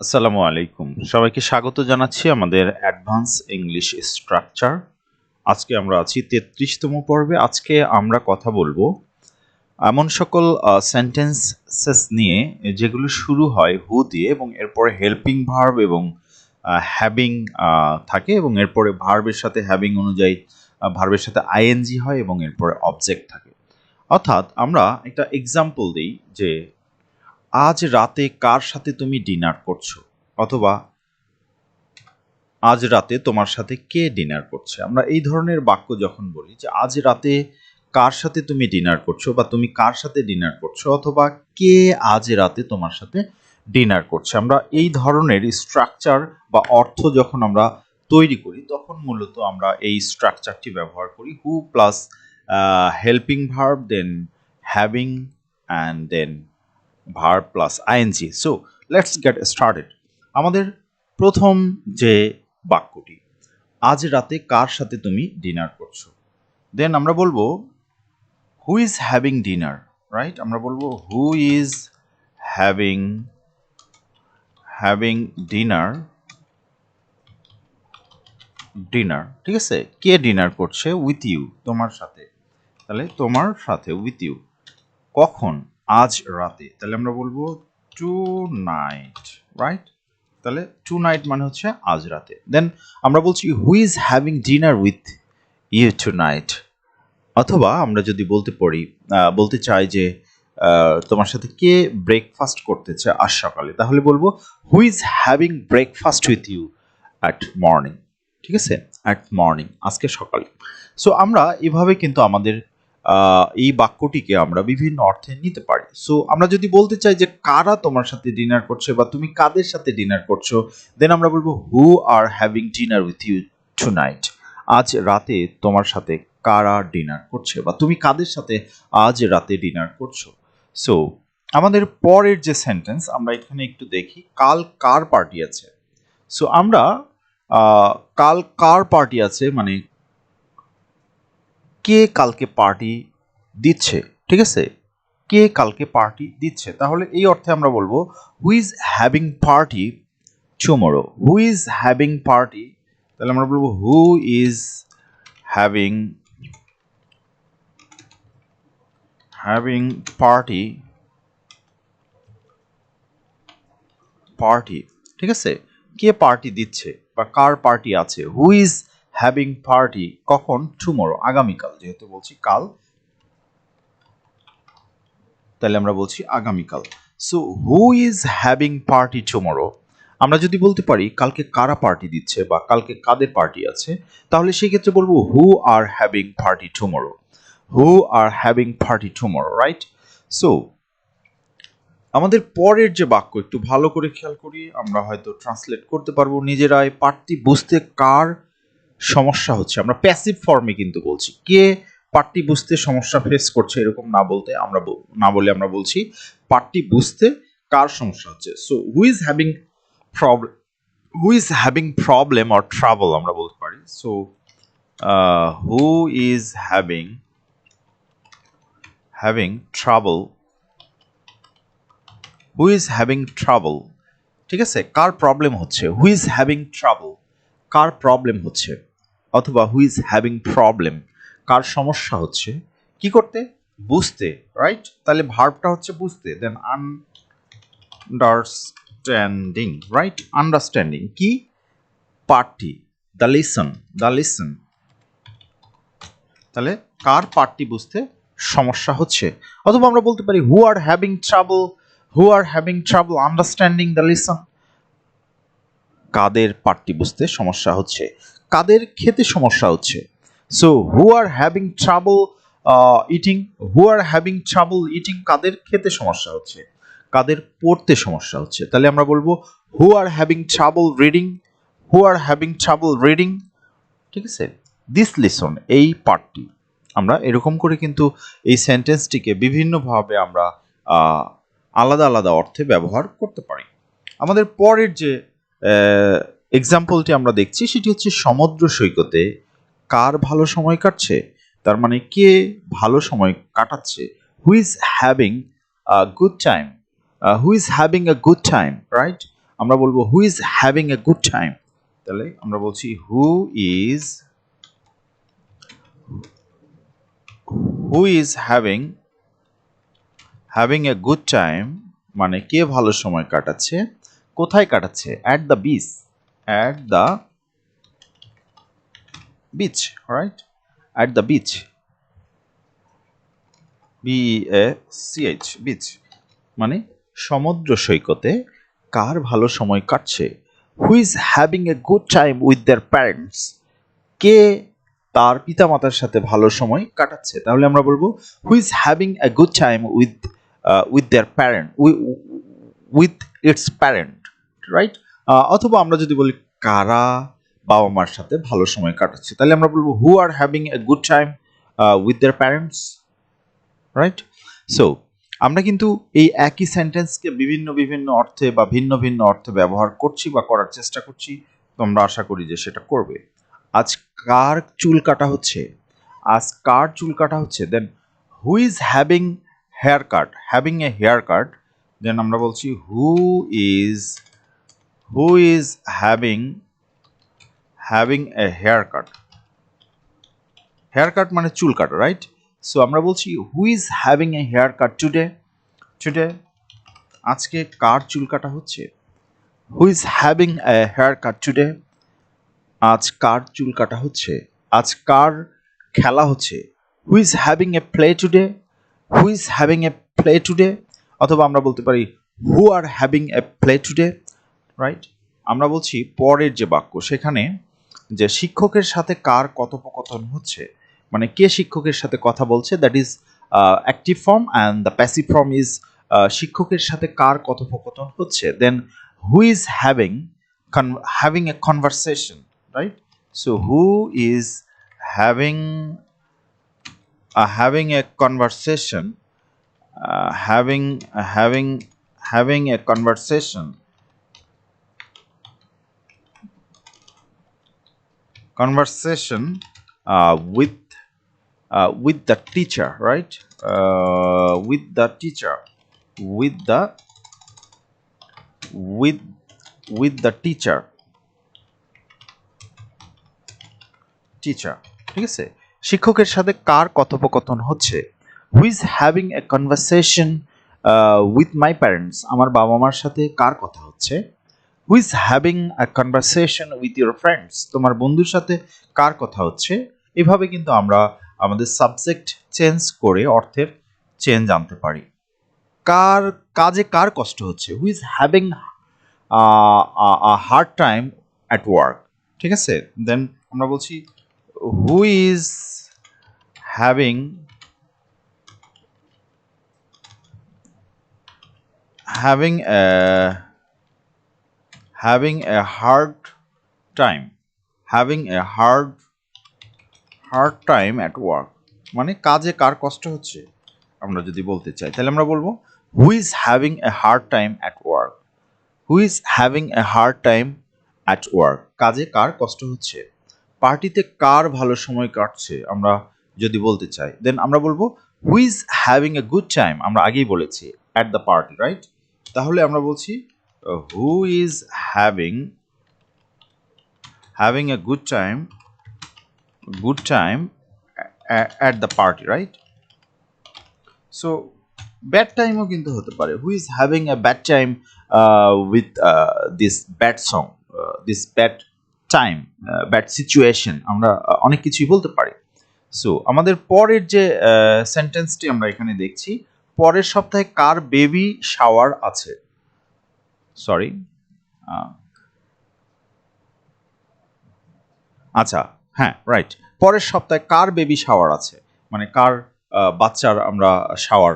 আসসালামু আলাইকুম, সবাইকে স্বাগত জানাচ্ছি আমাদের অ্যাডভান্স ইংলিশ স্ট্রাকচার। আজকে আমরা আছি 33তম পর্বে। আজকে আমরা কথা বলবো এমন সকল সেন্টেন্সেস নিয়ে যেগুলো শুরু হয় হু দিয়ে এবং এরপরে হেল্পিং ভার্ব এবং হ্যাভিং থাকে এবং এরপরে ভার্বের সাথে হ্যাভিং অনুযায়ী ভার্বের সাথে আইএনজি হয় এবং এরপরে অবজেক্ট থাকে। অর্থাৎ আমরা একটা এক্সাম্পল দিই যে আজ রাতে কার সাথে তুমি ডিনার করছো, অথবা আজ রাতে তোমার সাথে কে ডিনার করছে। আমরা এই ধরনের বাক্য যখন বলি যে আজ রাতে কার সাথে তুমি ডিনার করছো বা তুমি কার সাথে ডিনার করছো, অথবা কে আজ রাতে তোমার সাথে ডিনার করছে, আমরা এই ধরনের স্ট্রাকচার বা অর্থ যখন আমরা তৈরি করি তখন মূলত আমরা এই স্ট্রাকচারটি ব্যবহার করি who plus helping verb, then having, and then verb plus I N G. So let's get started. আমাদের প্রথম যে বাক্যটি, আজ রাতে কার সাথে তুমি ডিনার করছো, দেন আমরা বলবো who is having dinner, right? আমরা বলবো who is having having dinner dinner ঠিক আছে, কে ডিনার করছে? উইথ ইউ, তোমার সাথে। তাহলে তোমার সাথে, উইথ ইউ, কখন? আজ রাতে। তাহলে আমরা বলবো টু নাইট, রাইট? তাহলে টু নাইট মানে হচ্ছে আজ রাতে। দেন আমরা বলছি who is having dinner with you tonight. অথবা আমরা যদি বলতে চাই যে তোমার সাথে কে ব্রেকফাস্ট করতেছে আজ সকালে, তাহলে বলবো who is having breakfast with you at morning. ঠিক আছে, অ্যাট মর্নিং, আজকে সকালে। সো আমরা এভাবে কিন্তু আমাদের এই বাক্যটিকে আমরা বিভিন্ন অর্থে নিতে পারি। সো আমরা যদি বলতে চাই যে কারা তোমার সাথে ডিনার করছে বা তুমি কাদের সাথে ডিনার করছো, দেন আমরা বলবো who are having dinner with you tonight. আজ রাতে তোমার সাথে কারা ডিনার করছে বা তুমি কাদের সাথে আজ রাতে ডিনার করছো। সো আমাদের পরের যে সেন্টেন্স, আমরা এখানে একটু দেখি কাল কার পার্টি আছে। সো আমরা কাল কার পার্টি আছে মানে কে কালকে পার্টি দিচ্ছে। ঠিক আছে, কে কালকে পার্টি দিচ্ছে, তাহলে এই অর্থে আমরা বলবো who is having party tomorrow. Who is having party, তাহলে আমরা বলবো who is having having party party ঠিক আছে, কে পার্টি দিচ্ছে বা কার পার্টি আছে। হু ইজ হ্যাভিং পার্টি কখন? টুমরো, আগামীকাল, যেহেতু বলছি কাল তাহলে আমরা বলছি আগামীকাল। So who is having party tomorrow. আমরা যদি বলতে পারি কালকে কারা পার্টি দিচ্ছে বা কালকে কাদের পার্টি আছে, তাহলে সেই ক্ষেত্রে বলবো who are having party tomorrow. Who are having party tomorrow, right? So আমাদের পরের যে বাক্য একটু ভালো করে খেয়াল করি, আমরা হয়তো ট্রান্সলেট করতে পারবো নিজেরাই। পাঠটি বুঝতে কার সমস্যা হচ্ছে, আমরা প্যাসিভ ফর্মে কিন্তু বলছি। কে পাঠটি বুঝতে সমস্যা ফেস করছে এরকম না বলে আমরা বলছি পাঠটি বুঝতে কার সমস্যা হচ্ছে। So who is having problem, who is having problem or trouble আমরা বলতে পারি। So who is having having trouble, who is having trouble. ঠিক আছে, কার প্রবলেম হচ্ছে? Who is having trouble, car problem হচ্ছে। অথবা হু ইজ হ্যাভিং প্রবলেম, কার সমস্যা হচ্ছে কি করতে? বুঝতে, রাইট? তাহলে ভার্বটা হচ্ছে বুঝতে, দেন আন্ডারস্ট্যান্ডিং, রাইট? আন্ডারস্ট্যান্ডিং কি? Party, the listen. তাহলে কার পার্টি বুঝতে সমস্যা হচ্ছে। অথবা আমরা বলতে পারি who are having trouble understanding the lesson, কাদের পাঠটি বুঝতে সমস্যা হচ্ছে, কাদের খেতে সমস্যা হচ্ছে। So who are having trouble eating, who are having trouble eating, কাদের খেতে সমস্যা হচ্ছে, কাদের পড়তে সমস্যা হচ্ছে। তাহলে আমরা বলবো who are having trouble reading, who are having trouble reading. ঠিক আছে, দিস লিসন, এই পার্টটি। আমরা এরকম করে কিন্তু এই সেন্টেন্সটিকে বিভিন্নভাবে আমরা আলাদা আলাদা অর্থে ব্যবহার করতে পারি। আমাদের পরের যে এক্সাম্পলটি আমরা দেখছি সেটি হচ্ছে সমুদ্র সৈকতে কার ভালো সময় কাটছে। তার মানে কে ভালো সময় কাটাচ্ছে। Who is having a good time, who is having a good time, right? আমরা বলবো who is having a good time. তাহলে আমরা বলছি who is having a good time, মানে কে ভালো সময় কাটাচ্ছে, কোথায় কাটাচ্ছে, at the beach, right, at the beach, BEACH, beach, মানে সমুদ্র সৈকতে কার ভালো সময় কাটছে। Who is having a good time with their parents, কে তার পিতামাতার সাথে ভালো সময় কাটাচ্ছে। তাহলে আমরা বলবো who is having a good time with there parent, with its parent, right. অথবা আমরা যদি বলি কারা বাবা মার সাথে ভালো সময় কাটাচ্ছে, তাহলে আমরা বলবো who are having a good time with their parents, right. So আমরা কিন্তু এই একই সেন্টেন্সকে বিভিন্ন বিভিন্ন অর্থে বা ভিন্ন ভিন্ন অর্থে ব্যবহার করছি বা করার চেষ্টা করছি। তোমরা আশা করি যে সেটা করবে। আজ কার চুল কাটা হচ্ছে, then who is having haircut, then আমরা বলছি who is having a haircut মানে চুল কাটা, রাইট। সো আমরা বলছি who is having a haircut today, আজকে কার চুল কাটা হচ্ছে। Who is having a haircut today, আজ কার চুল কাটা হচ্ছে, আজ কার খেলা হচ্ছে। Who is having a play today, অথবা আমরা বলতে পারি who are having a play today, right. আমরা বলছি পরের যে বাক্য সেখানে যে শিক্ষকের সাথে কার কথোপকথন হচ্ছে, মানে কে শিক্ষকের সাথে কথা বলছে, that is active form, and the passive form is শিক্ষকের সাথে কার কথোপকথন হচ্ছে। Then who is having a conversation, right. So who is having a conversation, having a conversation with the teacher, right, with the teacher ঠিক আছে। শিক্ষকের সাথে কার কথোপকথন হচ্ছে। Who is having a conversation with my parents, আমার বাবা মার সাথে কার কথা হচ্ছে। Who is having a conversation with your friends, তোমার বন্ধুর সাথে কার কথা হচ্ছে। এভাবে কিন্তু আমরা আমাদের সাবজেক্ট চেঞ্জ করে অর্থের চেঞ্জ আনতে পারি। কাজে কার কষ্ট হচ্ছে, who is having hard time at work, ঠিক আছে। দেন আমরা বলছি who is having a hard time at work, মানে কাজে কার কষ্ট হচ্ছে আমরা যদি বলতে চাই, তাহলে আমরা বলবো who is having A hard time at work, কাজে কার কষ্ট হচ্ছে। পার্টিতে কার ভালো সময় কাটছে আমরা যদি বলতে চাই, দেন আমরা বলবো who is having a good time, আমরা আগেই বলেছি অ্যাট দ্য পার্টি, রাইট। তাহলে আমরা বলছি who is having a good time at the party, right? So bad টাইমও কিন্তু হতে পারে, হু is having a bad time with this bad song, this bad time, bad situation, আমরা অনেক কিছুই বলতে পারি। সো আমাদের পরের যে সেন্টেন্সটি আমরা এখানে দেখছি, পরের সপ্তাহে কার বেবি শাওয়ার আছে, সরি, আচ্ছা হ্যাঁ রাইট, পরের সপ্তাহে কার বেবি শাওয়ার আছে, মানে কার বাচ্চার আমরা শাওয়ার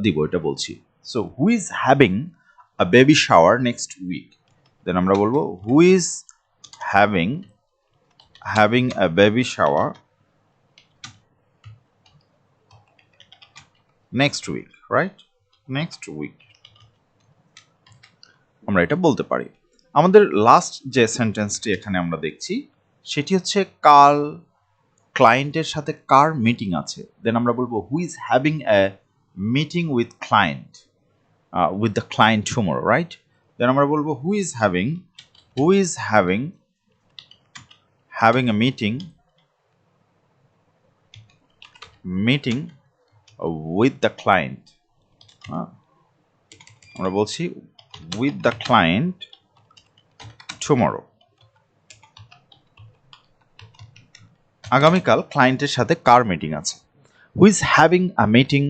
দিব এটা বলছি। So who is having a baby shower next week, then আমরা বলবো who is having a baby shower next week, right, next week আমরা এটা বলতে পারি। আমাদের লাস্ট যে সেন্টেন্সটি এখানে আমরা দেখছি সেটি হচ্ছে কাল ক্লায়েন্টের সাথে কার মিটিং আছে, দেন আমরা বলবো who is having a meeting with the client tomorrow, right. Then আমরা বলবো who is having a meeting with the client. হ্যাঁ, আমরা বলছি উইথ দ্য ক্লায়েন্ট টুমরো। আগামীকাল ক্লায়েন্টের সাথে কার মিটিং আছে? হু is having a meeting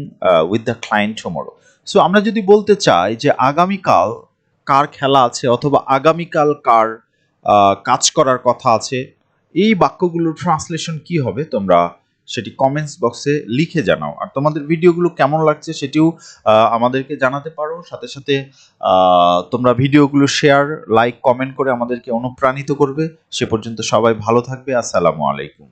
with the client tomorrow. So আমরা যদি বলতে চাই যে আগামীকাল কার খেলা আছে অথবা আগামীকাল কার কাজ করার কথা আছে, এই বাক্যগুলোর ট্রান্সলেশন কি হবে তোমরা সেটি কমেন্টস বক্সে লিখে জানাও। আর তোমাদের ভিডিওগুলো কেমন লাগছে সেটিও আমাদেরকে জানাতে পারো। সাথে সাথে তোমরা ভিডিওগুলো শেয়ার, লাইক, কমেন্ট করে আমাদেরকে অনুপ্রাণিত করবে। সে পর্যন্ত সবাই ভালো থাকবে। আসসালামু আলাইকুম।